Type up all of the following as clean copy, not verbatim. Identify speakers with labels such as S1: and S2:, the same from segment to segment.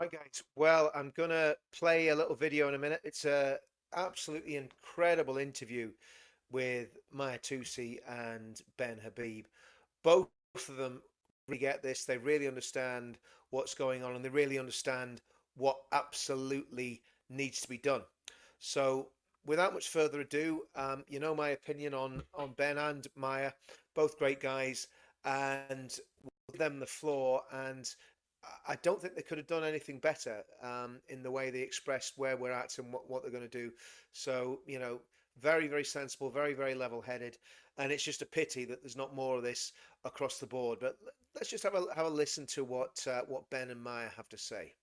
S1: Right, guys. Well, I'm gonna play a little video in a minute. It's a absolutely incredible interview with Maya Tousi and Ben Habib. Both of them really get this. They really understand what's going on, and they really understand what absolutely needs to be done. So, without much further ado, you know my opinion on Ben and Maya, both great guys, and we'll give them the floor. And I don't think they could have done anything better in the way they expressed where we're at and what they're going to do. So, very, very sensible, very, very level headed. And it's just a pity that there's not more of this across the board. But let's just have a listen to what Ben and Maya have to say.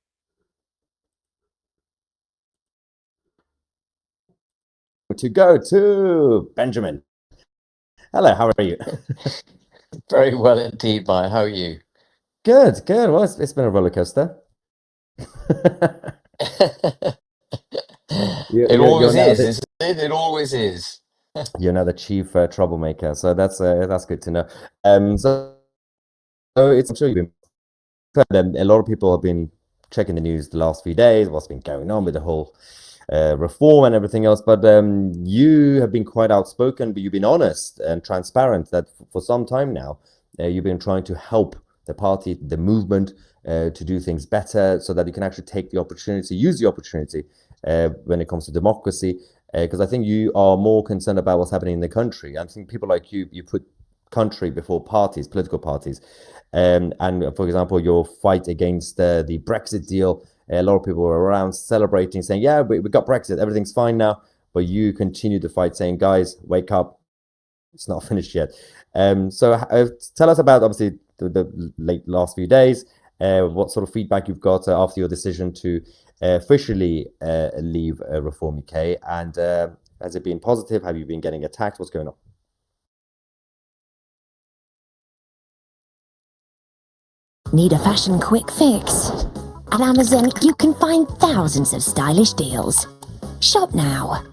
S2: To go to Benjamin. Hello, how are you?
S3: Very well indeed, Maya. How are you?
S2: Good, good. Well, it's been a roller coaster.
S3: It
S2: You're
S3: always
S2: now
S3: is,
S2: the
S3: isn't it? It always is.
S2: you're now the chief troublemaker, so that's good to know. So it's I'm sure you've been a lot of people have been checking the news the last few days, what's been going on with the whole reform and everything else. But you have been quite outspoken, but you've been honest and transparent that for some time now, you've been trying to help the party, the movement, to do things better so that you can actually take the opportunity, use the opportunity when it comes to democracy. Because I think you are more concerned about what's happening in the country. I think people like you put country before parties, political parties. And for example, your fight against the Brexit deal, a lot of people were around celebrating, saying, "Yeah, we got Brexit, everything's fine now." But you continue the fight, saying, "Guys, wake up! It's not finished yet." So tell us about obviously the late last few days. What sort of feedback you've got after your decision to officially leave Reform UK, and has it been positive? Have you been getting attacked? What's going on?
S4: Need a fashion quick fix? At Amazon, you can find thousands of stylish deals. Shop now.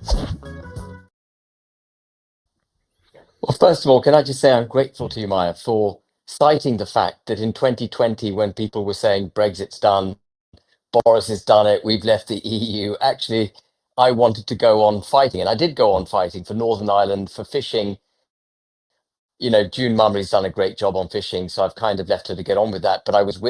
S3: Well, first of all, can I just say I'm grateful to you, Maya, for citing the fact that in 2020, when people were saying Brexit's done, Boris has done it, we've left the EU, actually, I wanted to go on fighting. And I did go on fighting for Northern Ireland, for fishing. June Mumley's done a great job on fishing, so I've kind of left her to get on with that. But I was,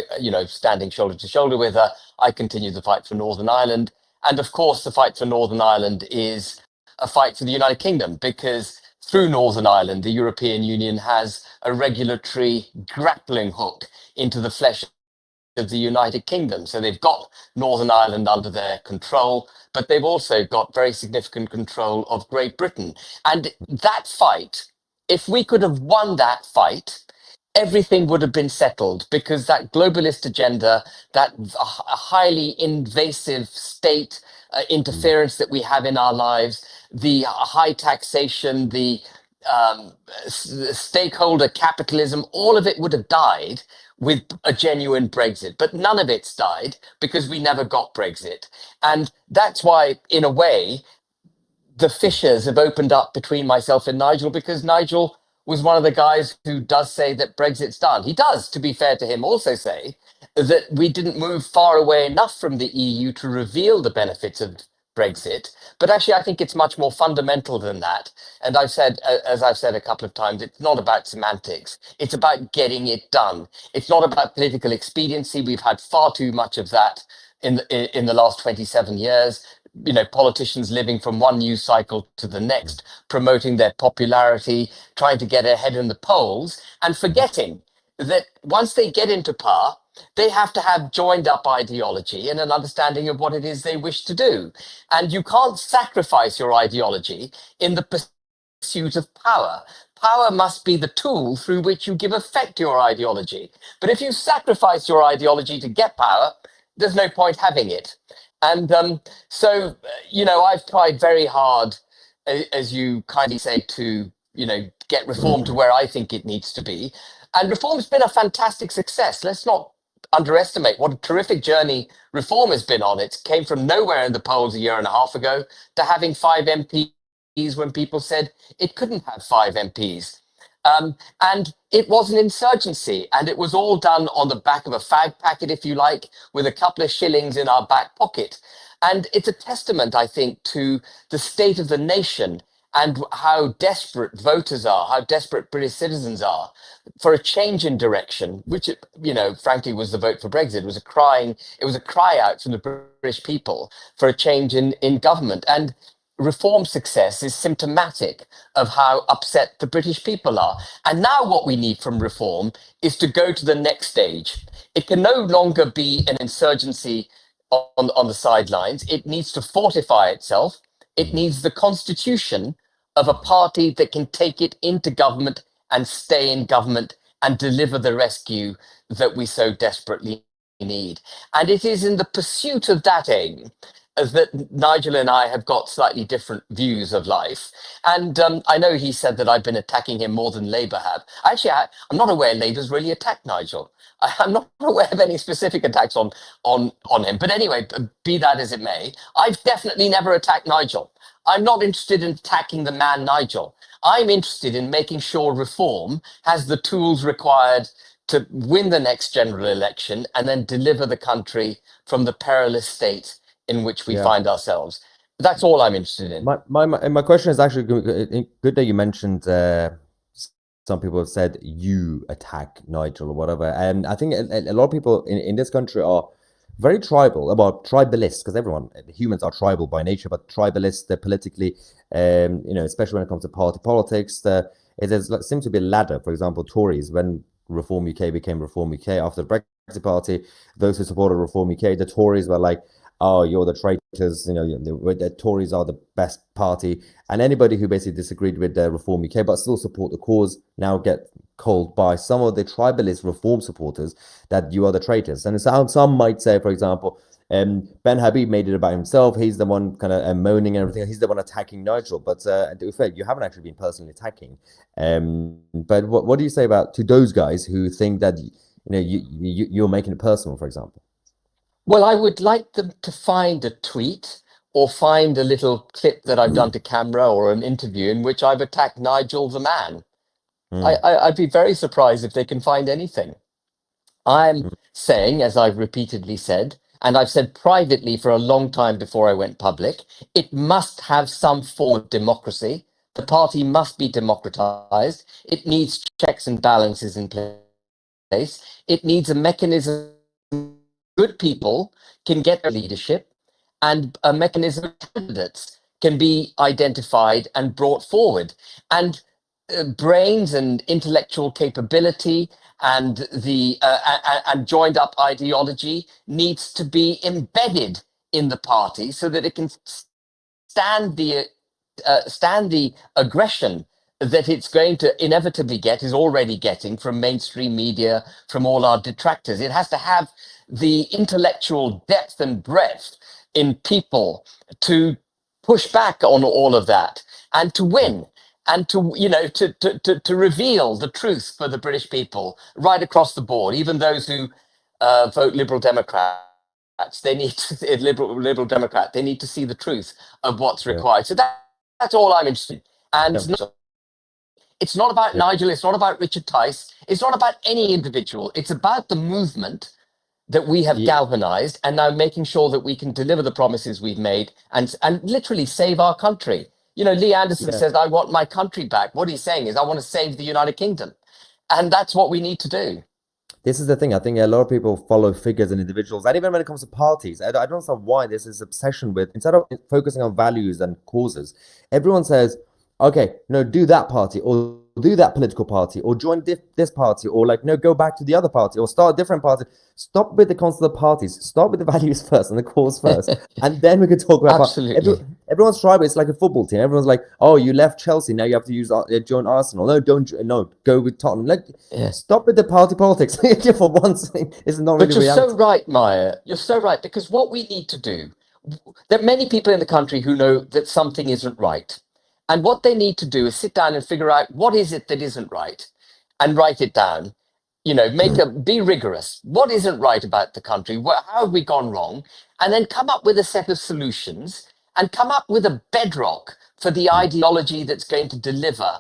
S3: standing shoulder to shoulder with her. I continued the fight for Northern Ireland. And of course, the fight for Northern Ireland is a fight for the United Kingdom, because through Northern Ireland, the European Union has a regulatory grappling hook into the flesh of the United Kingdom. So they've got Northern Ireland under their control, but they've also got very significant control of Great Britain. And that fight, if we could have won that fight, everything would have been settled, because that globalist agenda, that highly invasive state interference that we have in our lives, the high taxation, the stakeholder capitalism, all of it would have died with a genuine Brexit. But none of it's died because we never got Brexit. And that's why, in a way, the fissures have opened up between myself and Nigel, because Nigel was one of the guys who does say that Brexit's done. He does, to be fair to him, also say that we didn't move far away enough from the EU to reveal the benefits of Brexit. But actually, I think it's much more fundamental than that. And I've said, as I've said a couple of times, it's not about semantics. It's about getting it done. It's not about political expediency. We've had far too much of that in the last 27 years. Politicians living from one news cycle to the next, promoting their popularity, trying to get ahead in the polls, and forgetting that once they get into power, they have to have joined up ideology and an understanding of what it is they wish to do. And you can't sacrifice your ideology in the pursuit of power. Power must be the tool through which you give effect to your ideology. But if you sacrifice your ideology to get power, there's no point having it. And I've tried very hard, as you kindly say, to, get reform to where I think it needs to be. And reform's been a fantastic success. Let's not underestimate what a terrific journey reform has been on. It came from nowhere in the polls a year and a half ago to having 5 MPs when people said it couldn't have 5 MPs. And it was an insurgency, and it was all done on the back of a fag packet, if you like, with a couple of shillings in our back pocket. And it's a testament, I think, to the state of the nation and how desperate voters are, how desperate British citizens are for a change in direction, which, frankly, was the vote for Brexit. It was a cry out from the British people for a change in government. And reform success is symptomatic of how upset the British people are. And now what we need from reform is to go to the next stage. It can no longer be an insurgency on the sidelines. It needs to fortify itself. It needs the constitution of a party that can take it into government and stay in government and deliver the rescue that we so desperately need. And it is in the pursuit of that aim that Nigel and I have got slightly different views of life. And I know he said that I've been attacking him more than Labour have. Actually, I'm not aware Labour's really attacked Nigel. I'm not aware of any specific attacks on him. But anyway, be that as it may, I've definitely never attacked Nigel. I'm not interested in attacking the man Nigel. I'm interested in making sure reform has the tools required to win the next general election and then deliver the country from the perilous state in which we find ourselves. That's all I'm interested in.
S2: My question is actually good that you mentioned some people have said you attack Nigel or whatever. And I think a lot of people in this country are very tribal, about tribalists, because humans are tribal by nature, but tribalists, they're politically, especially when it comes to party politics, there seems to be a ladder. For example, Tories, when Reform UK became Reform UK after the Brexit Party, those who supported Reform UK, the Tories were like, oh, you're the traitors, the Tories are the best party. And anybody who basically disagreed with the Reform UK but still support the cause now get called by some of the tribalist reform supporters that you are the traitors. And some might say, for example, Ben Habib made it about himself. He's the one kind of moaning and everything. He's the one attacking Nigel. But to be fair, you haven't actually been personally attacking. But what do you say to those guys who think that you're making it personal, for example?
S3: Well, I would like them to find a tweet or find a little clip that I've done to camera or an interview in which I've attacked Nigel the man. I'd be very surprised if they can find anything. I'm saying, as I've repeatedly said, and I've said privately for a long time before I went public, it must have some form of democracy. The party must be democratized. It needs checks and balances in place. It needs a mechanism good people can get their leadership, and a mechanism of candidates can be identified and brought forward. And brains and intellectual capability and the and joined up ideology needs to be embedded in the party so that it can stand the aggression that it's going to inevitably is already getting from mainstream media, from all our detractors. It has to have the intellectual depth and breadth in people to push back on all of that and to win and to reveal the truth for the British people right across the board, even those who vote Liberal Democrat. They need to, liberal Democrat. They need to see the truth of what's required. So that's all I'm interested in. And it's not about Nigel. It's not about Richard Tice. It's not about any individual. It's about the movement that we have galvanized and now making sure that we can deliver the promises we've made and literally save our country. Lee Anderson says, I want my country back. What he's saying is, I want to save the United Kingdom. And that's what we need to do.
S2: This is the thing. I think a lot of people follow figures and individuals. And even when it comes to parties, I don't understand why there's this obsession with, instead of focusing on values and causes, everyone says, okay, do that party or do that political party or join this party or go back to the other party or start a different party. Stop with the concept of parties. Start with the values first and the cause first. And then we can talk about
S3: Absolutely.
S2: Everyone's tribal. It's like a football team. Everyone's like, oh, you left Chelsea. Now you have to join Arsenal. No, go with Tottenham. Stop with the party politics. For once, it's not really reality.
S3: But you're so right, Maya. You're so right, because what we need to do, there are many people in the country who know that something isn't right. And what they need to do is sit down and figure out what is it that isn't right and write it down. Be rigorous. What isn't right about the country? How have we gone wrong? And then come up with a set of solutions and come up with a bedrock for the ideology that's going to deliver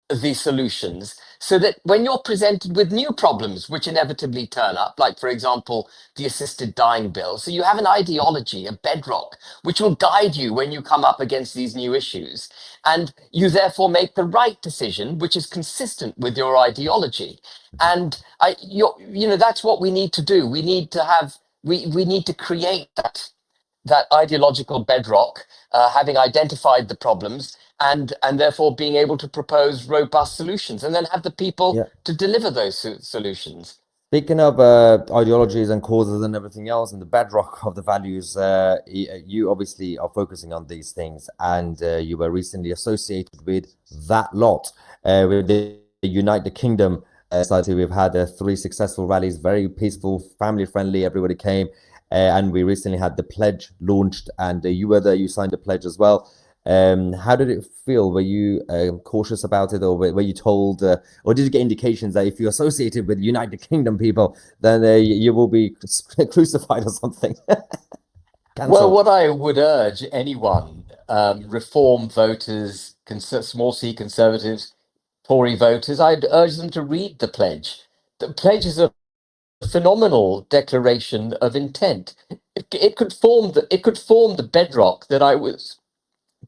S3: the solutions, so that when you're presented with new problems which inevitably turn up, like, for example, the assisted dying bill, so you have an ideology, a bedrock, which will guide you when you come up against these new issues. And you therefore make the right decision, which is consistent with your ideology. And that's what we need to do. We need to have, we need to create that ideological bedrock, having identified the problems, and therefore being able to propose robust solutions, and then have the people
S2: Yeah.
S3: to deliver those solutions.
S2: Speaking of ideologies and causes and everything else, and the bedrock of the values, you obviously are focusing on these things, and you were recently associated with that lot, with the Unite the Kingdom society. We've had 3 successful rallies, very peaceful, family friendly. Everybody came, and we recently had the pledge launched, and you were there. You signed the pledge as well. How did it feel? Were you cautious about it, or were you told, or did you get indications that if you're associated with United Kingdom people, then you will be crucified or something?
S3: Well, what I would urge anyone, Reform voters, small c Conservatives, Tory voters, I'd urge them to read the pledge. The pledge is a phenomenal declaration of intent. It could form the bedrock that I was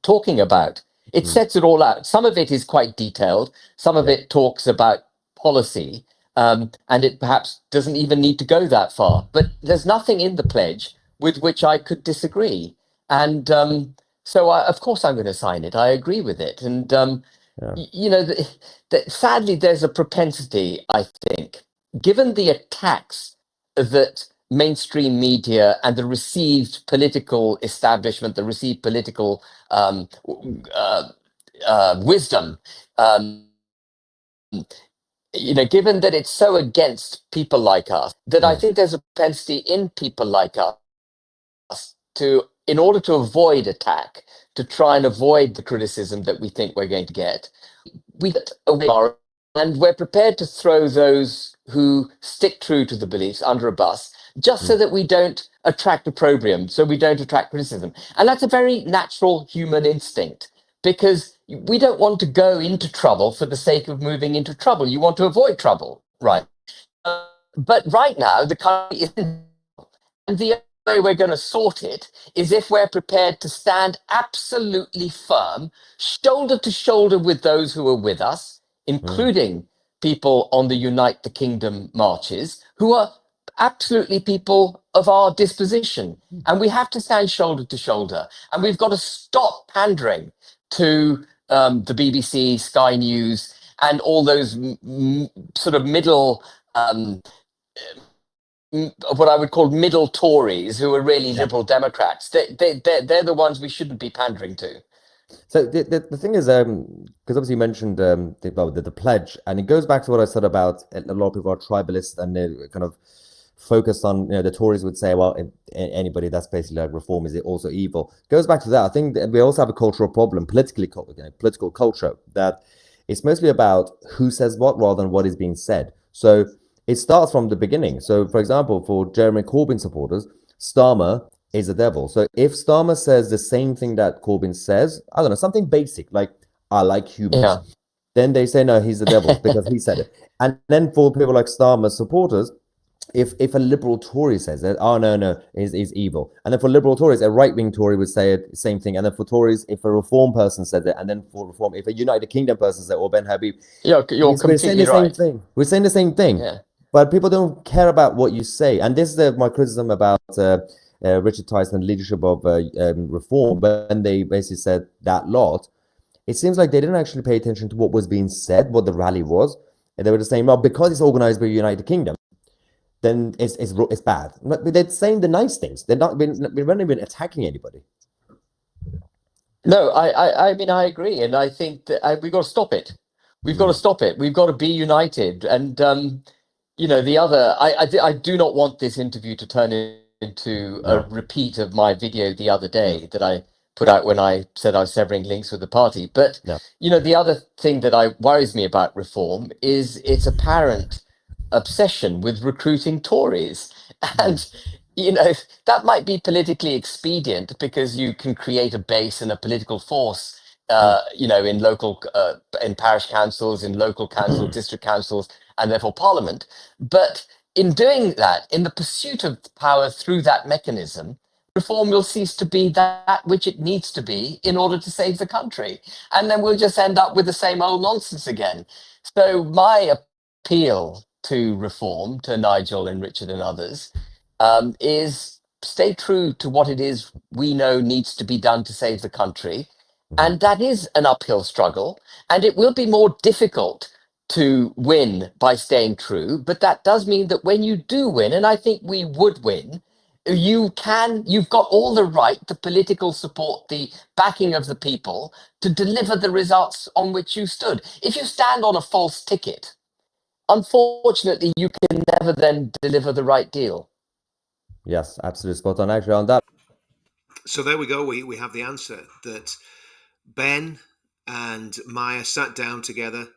S3: talking about. It sets it all out. Some of it is quite detailed. Some of it talks about policy, and it perhaps doesn't even need to go that far. But there's nothing in the pledge with which I could disagree. And so, of course, I'm going to sign it. I agree with it. And, sadly, there's a propensity, I think, given the attacks that mainstream media and the received political establishment, the received political wisdom, given that it's so against people like us, that I think there's a propensity in people like us to, in order to avoid attack, to try and avoid the criticism that we think we're going to get, and we're prepared to throw those who stick true to the beliefs under a bus, just so that we don't attract opprobrium, so we don't attract criticism. And that's a very natural human instinct, because we don't want to go into trouble for the sake of moving into trouble. You want to avoid trouble, right? But right now, the country is in, and the way we're going to sort it is if we're prepared to stand absolutely firm, shoulder to shoulder with those who are with us, including people on the Unite the Kingdom marches, who are absolutely people of our disposition. And we have to stand shoulder to shoulder. And we've got to stop pandering to the BBC, Sky News, and all those sort of middle what I would call middle Tories, who are really liberal Democrats. They're the ones we shouldn't be pandering to.
S2: So the thing is, because obviously you mentioned the pledge, and it goes back to what I said about a lot of people are tribalist and they're kind of focused on, the Tories would say, well, anybody that's basically like reform, is it also evil? It goes back to that. I think that we also have a cultural problem, political culture, that it's mostly about who says what rather than what is being said. So it starts from the beginning. So, for example, for Jeremy Corbyn supporters, Starmer is the devil. So if Starmer says the same thing that Corbyn says, I don't know, something basic, like, I like humans, then they say, no, he's the devil because he said it. And then for people like Starmer supporters, if a liberal Tory says it, oh, no, he's evil. And then for liberal Tories, a right-wing Tory would say it, same thing. And then for Tories, if a Reform person says it, and then for Reform, if a United Kingdom person says it, or Ben Habib,
S3: you're
S2: we're saying the same thing. We're saying the same thing.
S3: Yeah.
S2: But people don't care about what you say. And this is my criticism about Richard Tyson, leadership of Reform, when they basically said that lot, it seems like they didn't actually pay attention to what was being said, what the rally was. And they were just saying, well, because it's organized by the United Kingdom, then it's bad. But they're saying the nice things. They're not even attacking anybody.
S3: No, I mean, I agree. And I think that we've got to stop it. We've got to stop it. We've got to be united. And, the other, I do not want this interview to turn into a repeat of my video the other day that I put out when I said I was severing links with the party. But, the other thing that worries me about Reform is its apparent obsession with recruiting Tories. And, that might be politically expedient because you can create a base and a political force in local, in parish councils, in local councils, district councils, and therefore Parliament. But in doing that, in the pursuit of power through that mechanism, reform will cease to be that which it needs to be in order to save the country. And then we'll just end up with the same old nonsense again. So my appeal to reform, to Nigel and Richard and others, is stay true to what it is we know needs to be done to save the country. And that is an uphill struggle, and it will be more difficult to win by staying true. But that does mean that when you do win, and I think we would win, you've got all the right, the political support, the backing of the people to deliver the results on which you stood. If you stand on a false ticket, unfortunately, you can never then deliver the right deal.
S2: Yes, absolutely spot on. Actually, on that.
S1: So there we go. We have the answer that Ben and Mahyar sat down together.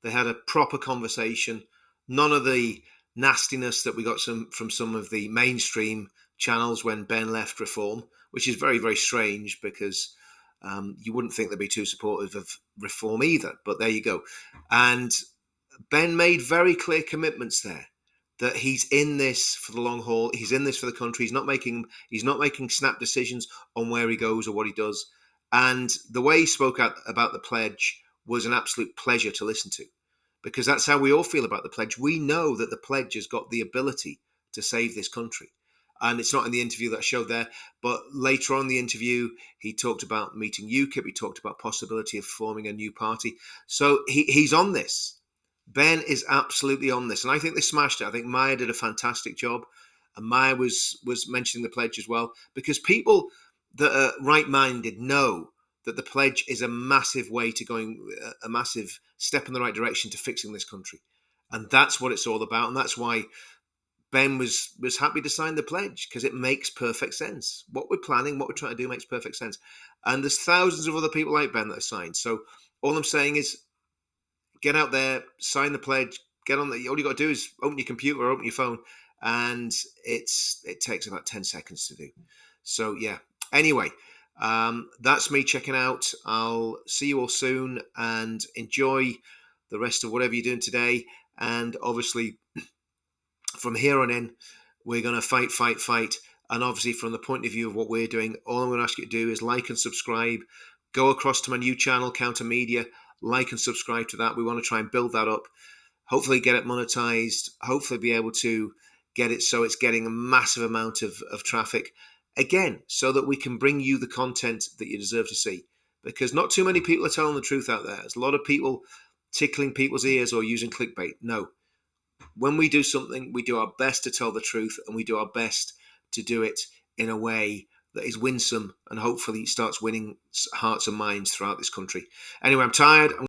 S1: They had a proper conversation. None of the nastiness that we got from some of the mainstream channels when Ben left Reform, which is very, very strange because you wouldn't think they'd be too supportive of Reform either. But there you go. And Ben made very clear commitments there that he's in this for the long haul. He's in this for the country. He's not making snap decisions on where he goes or what he does. And the way he spoke out about the pledge was an absolute pleasure to listen to, because that's how we all feel about the pledge. We know that the pledge has got the ability to save this country. And it's not in the interview that I showed there, but later on in the interview, he talked about meeting UKIP. He talked about possibility of forming a new party. So he's on this. Ben is absolutely on this, and I think they smashed it. I think Mahyar did a fantastic job, and Mahyar was mentioning the pledge as well, because people that are right-minded know that the pledge is a massive way to going, a massive step in the right direction to fixing this country, and that's what it's all about, and that's why Ben was happy to sign the pledge, because it makes perfect sense. What we're planning, what we're trying to do makes perfect sense, and there's thousands of other people like Ben that have signed. So all I'm saying is, get out there, sign the pledge, get on the. All you got to do is open your computer or open your phone, and it takes about 10 seconds to do. So yeah. Anyway, that's me checking out. I'll see you all soon, and enjoy the rest of whatever you're doing today. And obviously, from here on in, we're going to fight. And obviously, from the point of view of what we're doing, all I'm going to ask you to do is like and subscribe. Go across to my new channel, Counter Media. Like and subscribe to that. We want to try and build that up. Hopefully get it monetized. Hopefully be able to get it so it's getting a massive amount of traffic. Again, so that we can bring you the content that you deserve to see. Because not too many people are telling the truth out there. There's a lot of people tickling people's ears or using clickbait. No. When we do something, we do our best to tell the truth, and we do our best to do it in a way that is winsome and hopefully starts winning hearts and minds throughout this country. Anyway, I'm tired.